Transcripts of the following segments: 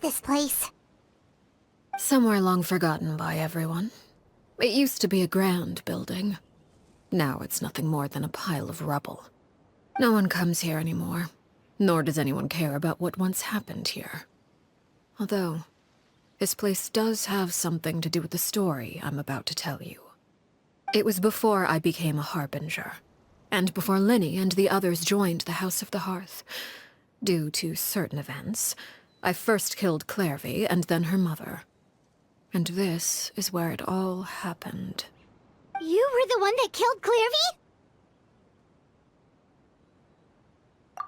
this place? Somewhere long forgotten by everyone. It used to be a grand building. Now it's nothing more than a pile of rubble. No one comes here anymore, nor does anyone care about what once happened here. Although, this place does have something to do with the story I'm about to tell you. It was before I became a Harbinger, and before Linny and the others joined the House of the Hearth. Due to certain events, I first killed Clervie and then her mother. And this is where it all happened. You were the one that killed Clervie?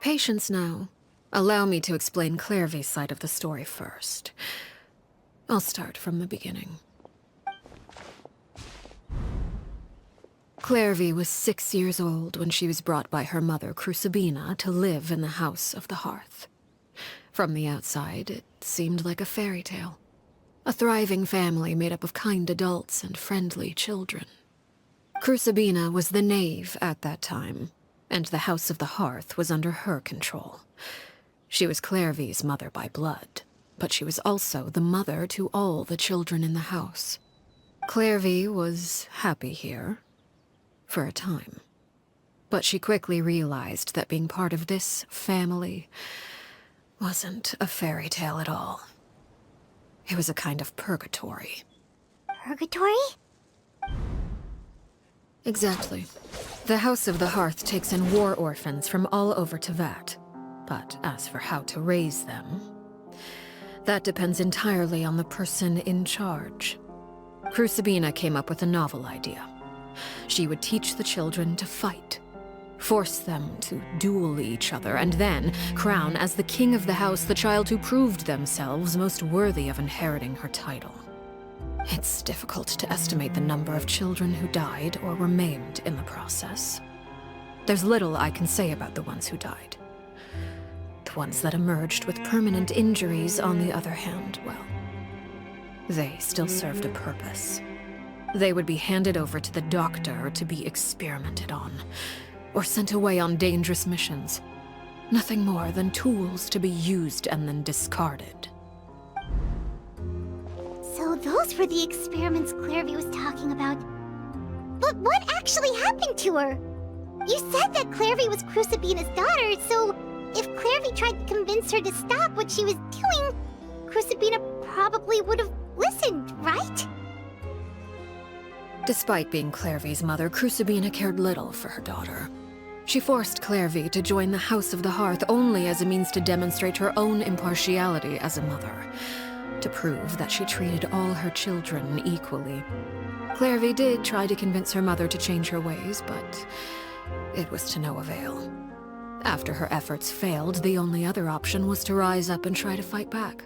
Patience now. Allow me to explain Clervie's side of the story first. I'll start from the beginning. Clervie was 6 years old when she was brought by her mother, Crucibina, to live in the House of the Hearth. From the outside, it seemed like a fairy tale. A thriving family made up of kind adults and friendly children. Crucibina was the knave at that time, and the House of the Hearth was under her control. She was Clervie's mother by blood, but she was also the mother to all the children in the house. Clervie was happy here, for a time. But she quickly realized that being part of this family wasn't a fairy tale at all. It was a kind of purgatory. Purgatory? Exactly. The House of the Hearth takes in war orphans from all over Teyvat. But as for how to raise them, that depends entirely on the person in charge. Crucibina came up with a novel idea. She would teach the children to fight, force them to duel each other, and then crown as the king of the house the child who proved themselves most worthy of inheriting her title. It's difficult to estimate the number of children who died or were maimed in the process. There's little I can say about the ones who died. The ones that emerged with permanent injuries, on the other hand, well, they still served a purpose. They would be handed over to the doctor to be experimented on, or sent away on dangerous missions. Nothing more than tools to be used and then discarded. So those were the experiments Clervie was talking about. But what actually happened to her? You said that Clervie was Crucibina's daughter, so if Clervie tried to convince her to stop what she was doing, Crucibina probably would have listened, right? Despite being Clervie's mother, Crucibina cared little for her daughter. She forced Clervie to join the House of the Hearth only as a means to demonstrate her own impartiality as a mother, to prove that she treated all her children equally. Clervie did try to convince her mother to change her ways, but it was to no avail. After her efforts failed, the only other option was to rise up and try to fight back.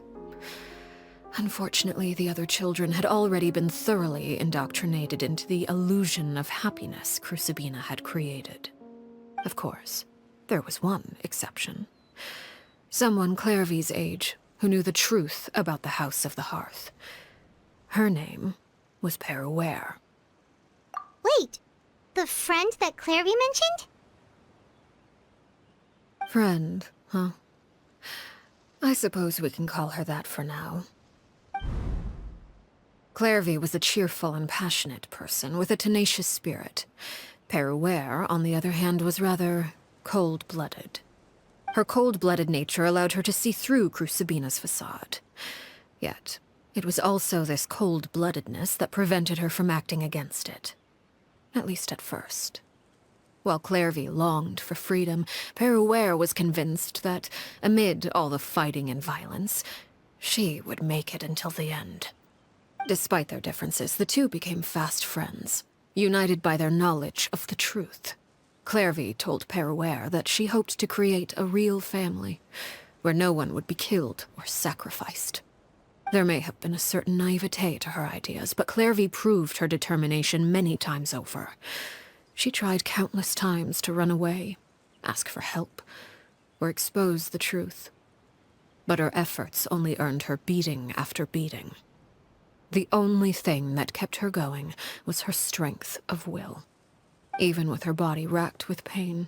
Unfortunately, the other children had already been thoroughly indoctrinated into the illusion of happiness Crucibina had created. Of course, there was one exception. Someone Clervie's age who knew the truth about the House of the Hearth. Her name was Peruere. Wait, the friend that Clervie mentioned? Friend, huh? I suppose we can call her that for now. Clervie was a cheerful and passionate person with a tenacious spirit. Peruere, on the other hand, was rather cold-blooded. Her cold-blooded nature allowed her to see through Crucibina's facade. Yet, it was also this cold-bloodedness that prevented her from acting against it. At least at first. While Clervie longed for freedom, Peruere was convinced that, amid all the fighting and violence, she would make it until the end. Despite their differences, the two became fast friends, united by their knowledge of the truth. Clervie told Peruere that she hoped to create a real family, where no one would be killed or sacrificed. There may have been a certain naivete to her ideas, but Clervie proved her determination many times over. She tried countless times to run away, ask for help, or expose the truth. But her efforts only earned her beating after beating. The only thing that kept her going was her strength of will. Even with her body racked with pain,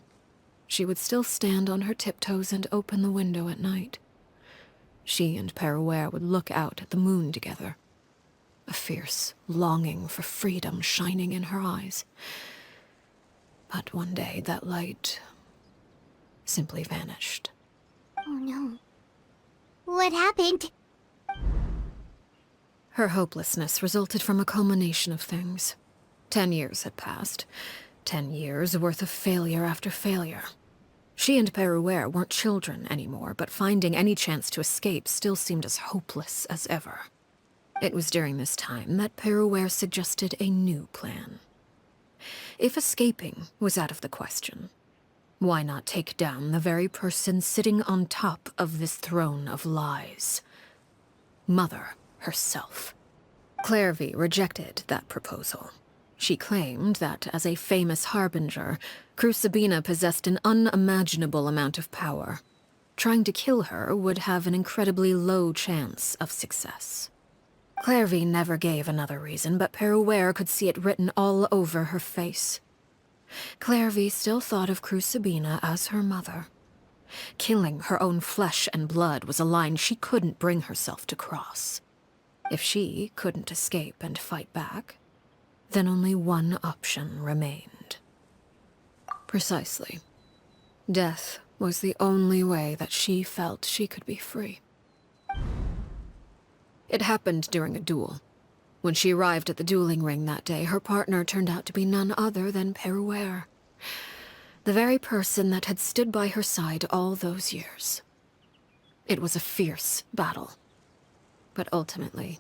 she would still stand on her tiptoes and open the window at night. She and Peruere would look out at the moon together, a fierce longing for freedom shining in her eyes. But one day that light simply vanished. Oh no. What happened? Her hopelessness resulted from a culmination of things. 10 years had passed. 10 years worth of failure after failure. She and Peruere weren't children anymore, but finding any chance to escape still seemed as hopeless as ever. It was during this time that Peruere suggested a new plan. If escaping was out of the question, why not take down the very person sitting on top of this throne of lies? Mother herself. Clervie rejected that proposal. She claimed that, as a famous harbinger, Crucibina possessed an unimaginable amount of power. Trying to kill her would have an incredibly low chance of success. Clervie never gave another reason, but Peruere could see it written all over her face. Clervie still thought of Crucibina as her mother. Killing her own flesh and blood was a line she couldn't bring herself to cross. If she couldn't escape and fight back, then only one option remained. Precisely. Death was the only way that she felt she could be free. It happened during a duel. When she arrived at the dueling ring that day, her partner turned out to be none other than Peruere, the very person that had stood by her side all those years. It was a fierce battle. But ultimately,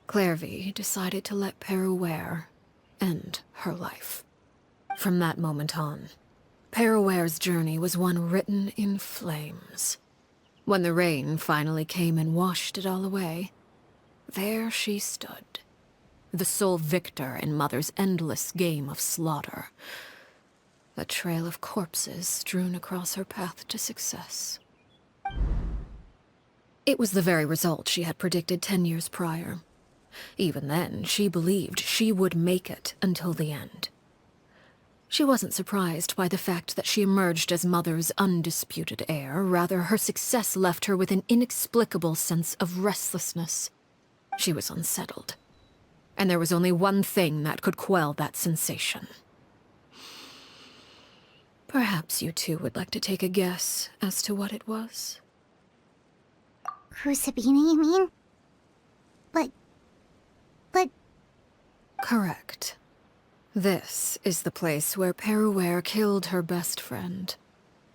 Clervie decided to let Peruere end her life. From that moment on, Peruere's journey was one written in flames. When the rain finally came and washed it all away, there she stood, the sole victor in Mother's endless game of slaughter, a trail of corpses strewn across her path to success. It was the very result she had predicted 10 years prior. Even then, she believed she would make it until the end. She wasn't surprised by the fact that she emerged as Mother's undisputed heir. Rather, her success left her with an inexplicable sense of restlessness. She was unsettled, and there was only one thing that could quell that sensation. Perhaps you two would like to take a guess as to what it was? Crucibina, you mean? But... Correct. This is the place where Peruere killed her best friend.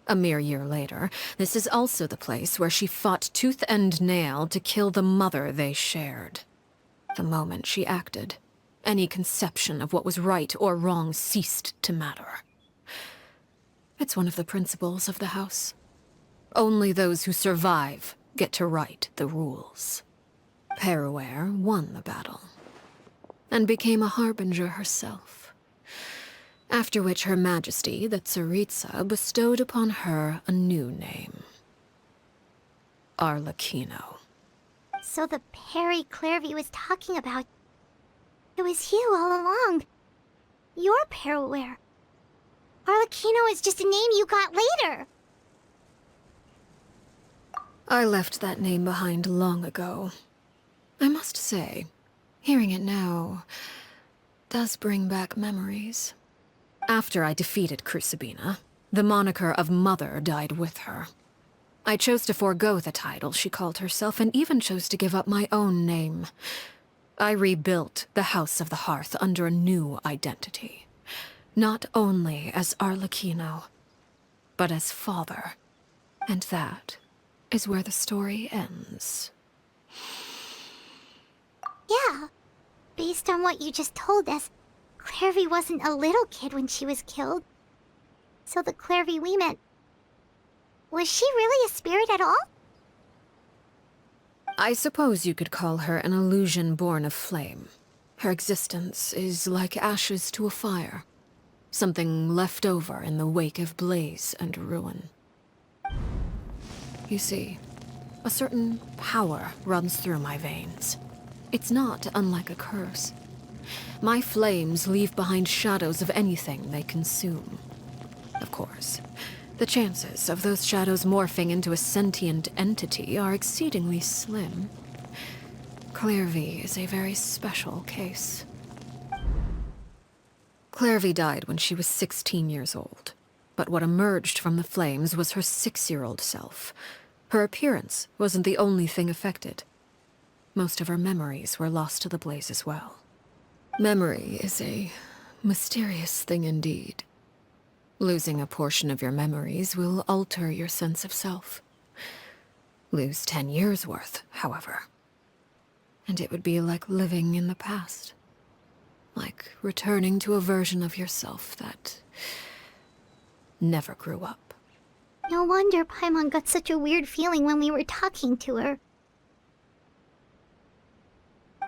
A mere year later, this is also the place where she fought tooth and nail to kill the mother they shared. The moment she acted, any conception of what was right or wrong ceased to matter. It's one of the principles of the house. Only those who survive get to write the rules. Peruere won the battle, and became a harbinger herself. After which Her Majesty, the Tsaritsa, bestowed upon her a new name. Arlecchino. So the Perry Clervie was talking about... It was you all along. You're Peruere. Arlecchino is just a name you got later. I left that name behind long ago. I must say, hearing it now does bring back memories. After I defeated Crucibina, the moniker of Mother died with her. I chose to forego the title she called herself, and even chose to give up my own name. I rebuilt the House of the Hearth under a new identity. Not only as Arlecchino, but as father. And that is where the story ends. Yeah. Based on what you just told us, Clervie wasn't a little kid when she was killed. So the Clervie we met... Was she really a spirit at all? I suppose you could call her an illusion born of flame. Her existence is like ashes to a fire. Something left over in the wake of blaze and ruin. You see, a certain power runs through my veins. It's not unlike a curse. My flames leave behind shadows of anything they consume. Of course, The chances of those shadows morphing into a sentient entity are exceedingly slim. Clervie is a very special case. Clervie died when she was 16 years old, but what emerged from the flames was her 6-year-old self. Her appearance wasn't the only thing affected. Most of her memories were lost to the blaze as well. Memory is a mysterious thing indeed. Losing a portion of your memories will alter your sense of self. Lose 10 years' worth, however, and it would be like living in the past. Like returning to a version of yourself that never grew up. No wonder Paimon got such a weird feeling when we were talking to her.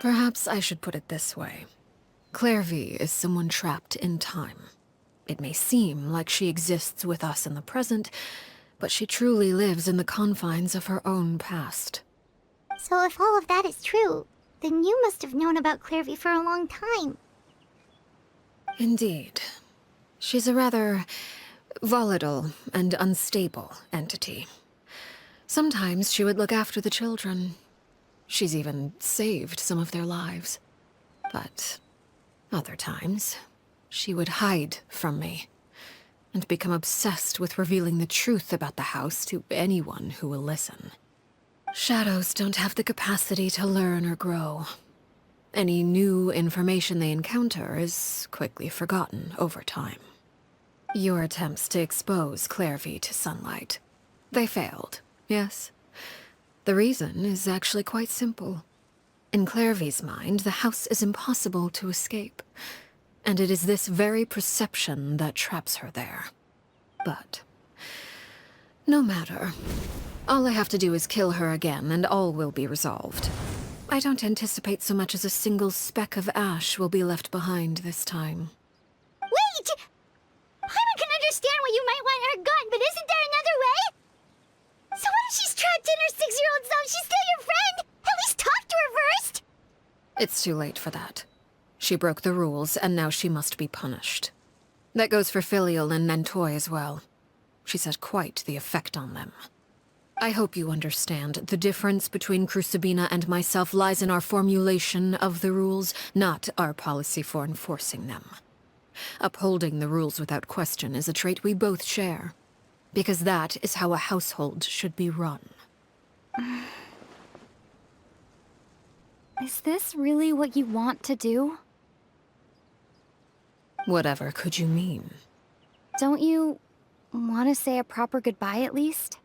Perhaps I should put it this way. Clervie is someone trapped in time. It may seem like she exists with us in the present, but she truly lives in the confines of her own past. So if all of that is true, then you must have known about Clervie for a long time. Indeed. She's a rather volatile and unstable entity. Sometimes she would look after the children. She's even saved some of their lives. But other times, she would hide from me and become obsessed with revealing the truth about the house to anyone who will listen. Shadows don't have the capacity to learn or grow. Any new information they encounter is quickly forgotten over time. Your attempts to expose Clervie to sunlight. They failed, yes. The reason is actually quite simple. In Clervie's mind, the house is impossible to escape, and it is this very perception that traps her there. But no matter. All I have to do is kill her again, and all will be resolved. I don't anticipate so much as a single speck of ash will be left behind this time. Wait! Paimon can understand why you might want her gone, but isn't there another way? So what if she's trapped in her 6-year-old self? She's still your friend! At least talk to her first! It's too late for that. She broke the rules, and now she must be punished. That goes for Filial and Nantoy as well. She's had quite the effect on them. I hope you understand. The difference between Crucibina and myself lies in our formulation of the rules, not our policy for enforcing them. Upholding the rules without question is a trait we both share, because that is how a household should be run. Is this really what you want to do? Whatever could you mean? Don't you want to say a proper goodbye at least?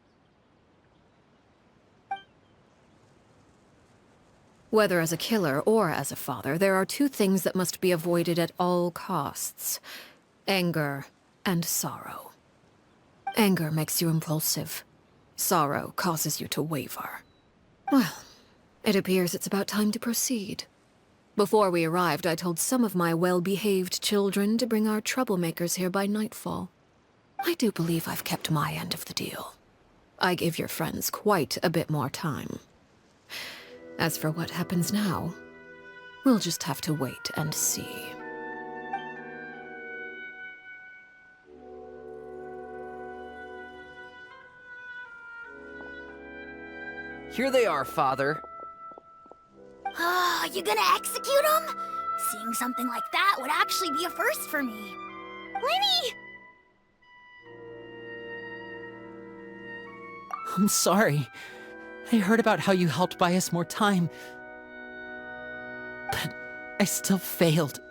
Whether as a killer or as a father, there are two things that must be avoided at all costs: anger and sorrow. Anger makes you impulsive. Sorrow causes you to waver. Well, it appears it's about time to proceed. Before we arrived, I told some of my well-behaved children to bring our troublemakers here by nightfall. I do believe I've kept my end of the deal. I give your friends quite a bit more time. As for what happens now, we'll just have to wait and see. Here they are, Father. You gonna execute him? Seeing something like that would actually be a first for me. Lenny! I'm sorry. I heard about how you helped buy us more time. But I still failed.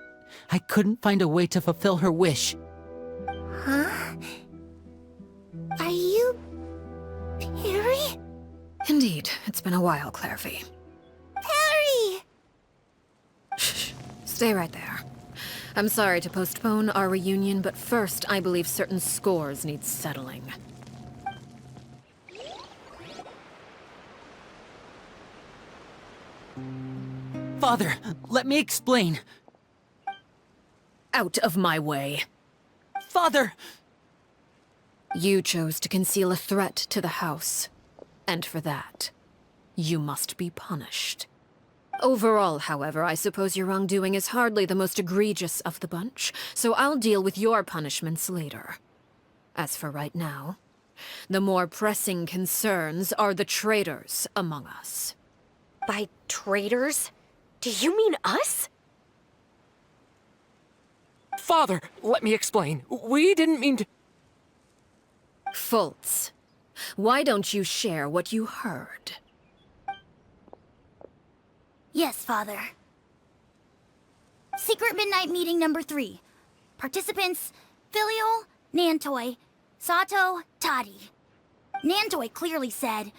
I couldn't find a way to fulfill her wish. Huh? Are you... Perry? Indeed, it's been a while, Clervie. Perry! Shh, stay right there. I'm sorry to postpone our reunion, but first I believe certain scores need settling. Father, let me explain. Out of my way. Father! You chose to conceal a threat to the house. And for that, you must be punished. Overall, however, I suppose your wrongdoing is hardly the most egregious of the bunch, so I'll deal with your punishments later. As for right now, The more pressing concerns are the traitors among us. By traitors? Do you mean us? Father, let me explain. We didn't mean to... Fultz, why don't you share what you heard? Yes, Father. Secret Midnight Meeting number 3. Participants, Filial, Nantoi, Sato, Toddy. Nantoi clearly said,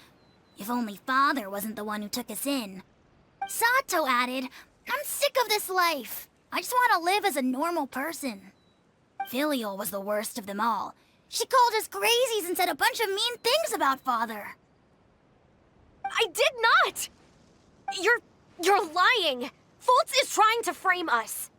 if only Father wasn't the one who took us in. Sato added, I'm sick of this life. I just want to live as a normal person. Filial was the worst of them all. She called us crazies and said a bunch of mean things about Father. I did not! You're lying! Fultz is trying to frame us.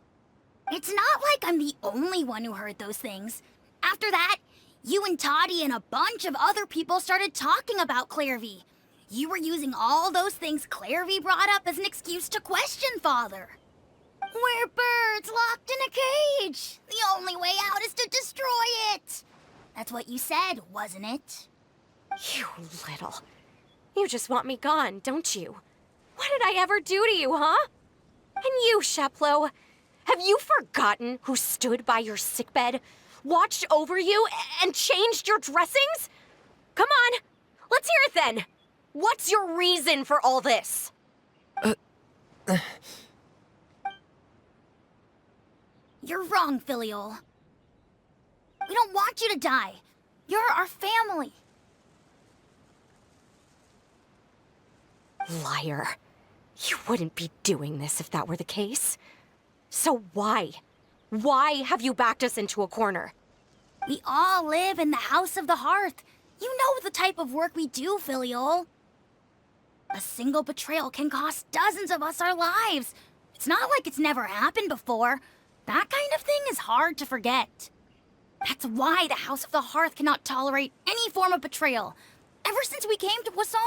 It's not like I'm the only one who heard those things. After that, you and Toddy and a bunch of other people started talking about Clervie. You were using all those things Clervie brought up as an excuse to question Father. We're birds locked in a cage. The only way out is to destroy it. That's what you said, wasn't it? You little... You just want me gone, don't you? What did I ever do to you, huh? And you, Sheplo, have you forgotten who stood by your sickbed, watched over you, and changed your dressings? Come on, let's hear it then. What's your reason for all this? You're wrong, Filial. We don't want you to die. You're our family. Liar. You wouldn't be doing this if that were the case. So why? Why have you backed us into a corner? We all live in the House of the Hearth. You know the type of work we do, Filial. A single betrayal can cost dozens of us our lives. It's not like it's never happened before. That kind of thing is hard to forget. That's why the House of the Hearth cannot tolerate any form of betrayal. Ever since we came to Poisson,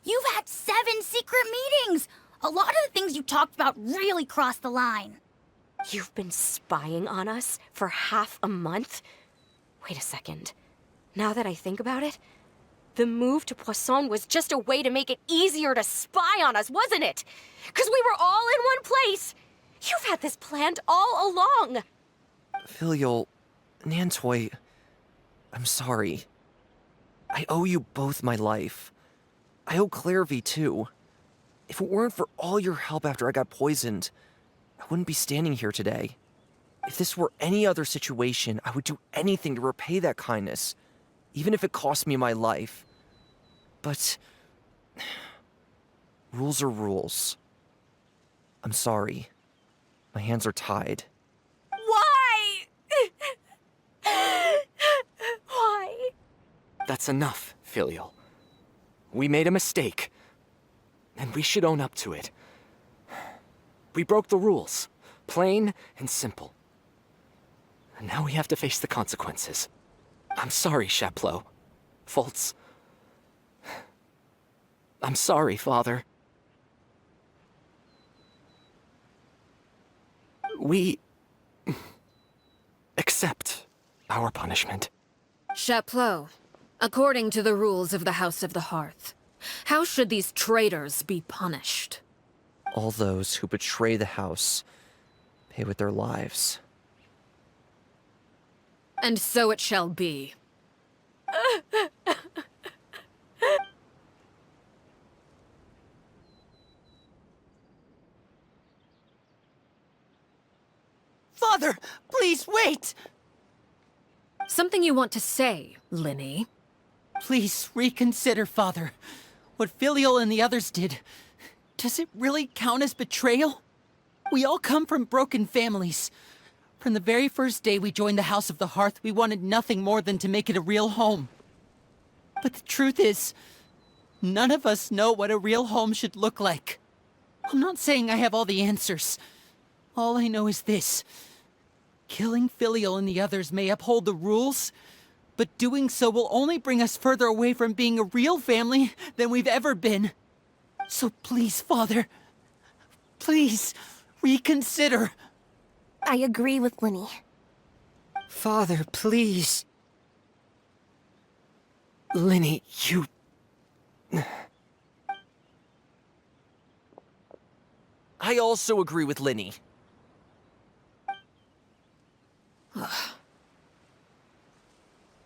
you've had 7 secret meetings. A lot of the things you talked about really crossed the line. You've been spying on us for half a month? Wait a second. Now that I think about it, the move to Poisson was just a way to make it easier to spy on us, wasn't it? Because we were all in one place. You've had this planned all along. Filial, Nantoi, I'm sorry. I owe you both my life. I owe Clervie too. If it weren't for all your help after I got poisoned, I wouldn't be standing here today. If this were any other situation, I would do anything to repay that kindness, even if it cost me my life. But rules are rules. I'm sorry. My hands are tied. Why? Why? That's enough, Filial. We made a mistake, and we should own up to it. We broke the rules, plain and simple. And now we have to face the consequences. I'm sorry, Sheplo. Fultz. I'm sorry, Father. We accept our punishment. Chapleau, according to the rules of the House of the Hearth, how should these traitors be punished? All those who betray the house pay with their lives. And so it shall be. Father, please wait! Something you want to say, Linny? Please reconsider, Father. What Filial and the others did, does it really count as betrayal? We all come from broken families. From the very first day we joined the House of the Hearth, we wanted nothing more than to make it a real home. But the truth is, none of us know what a real home should look like. I'm not saying I have all the answers. All I know is this. Killing Filial and the others may uphold the rules, but doing so will only bring us further away from being a real family than we've ever been. So please, Father, please reconsider. I agree with Linny. Father, please. Linny, you... I also agree with Linny.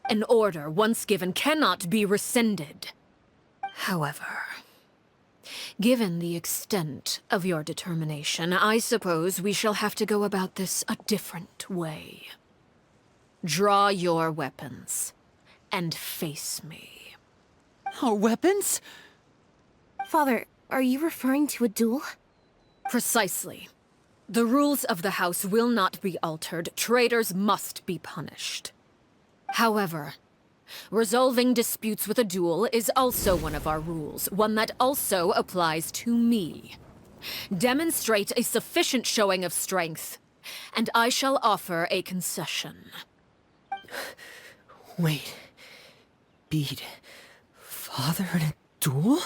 An order once given cannot be rescinded. However, given the extent of your determination, I suppose we shall have to go about this a different way. Draw your weapons and face me. Our weapons? Father, are you referring to a duel? Precisely. The rules of the house will not be altered. Traitors must be punished. However, resolving disputes with a duel is also one of our rules, one that also applies to me. Demonstrate a sufficient showing of strength, and I shall offer a concession. Wait. Beat Father in a duel?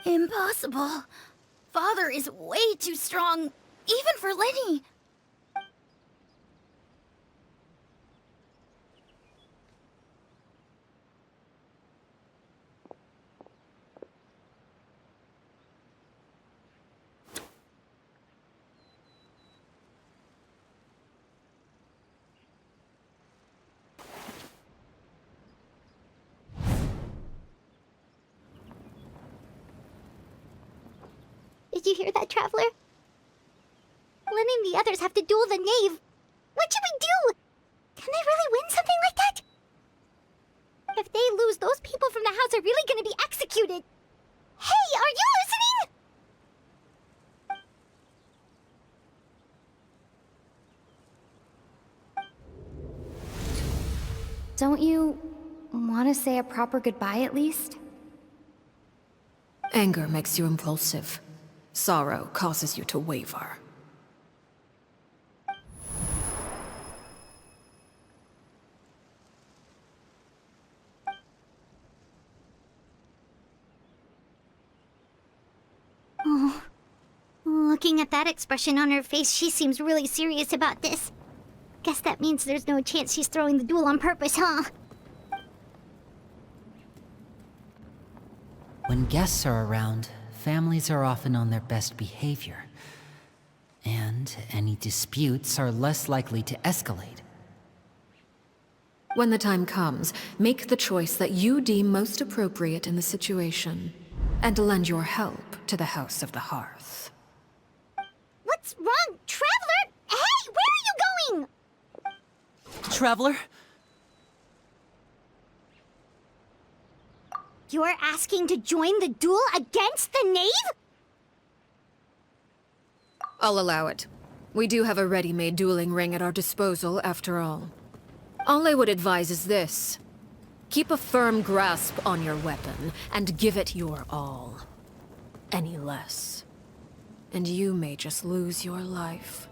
Impossible. Father is way too strong, even for Linny. Did you hear that, Traveler? Lenny and the others have to duel the knave. What should we do? Can they really win something like that? If they lose, those people from the house are really gonna be executed. Hey, are you listening? Don't you want to say a proper goodbye at least? Anger makes you impulsive. Sorrow causes you to waver. Oh. Looking at that expression on her face, she seems really serious about this. Guess that means there's no chance she's throwing the duel on purpose, huh? When guests are around, families are often on their best behavior. And any disputes are less likely to escalate. When the time comes, make the choice that you deem most appropriate in the situation, and lend your help to the House of the Hearth. What's wrong, Traveler? Hey, where are you going? Traveler? You're asking to join the duel against the knave? I'll allow it. We do have a ready-made dueling ring at our disposal, after all. All I would advise is this. Keep a firm grasp on your weapon, and give it your all. Any less, and you may just lose your life.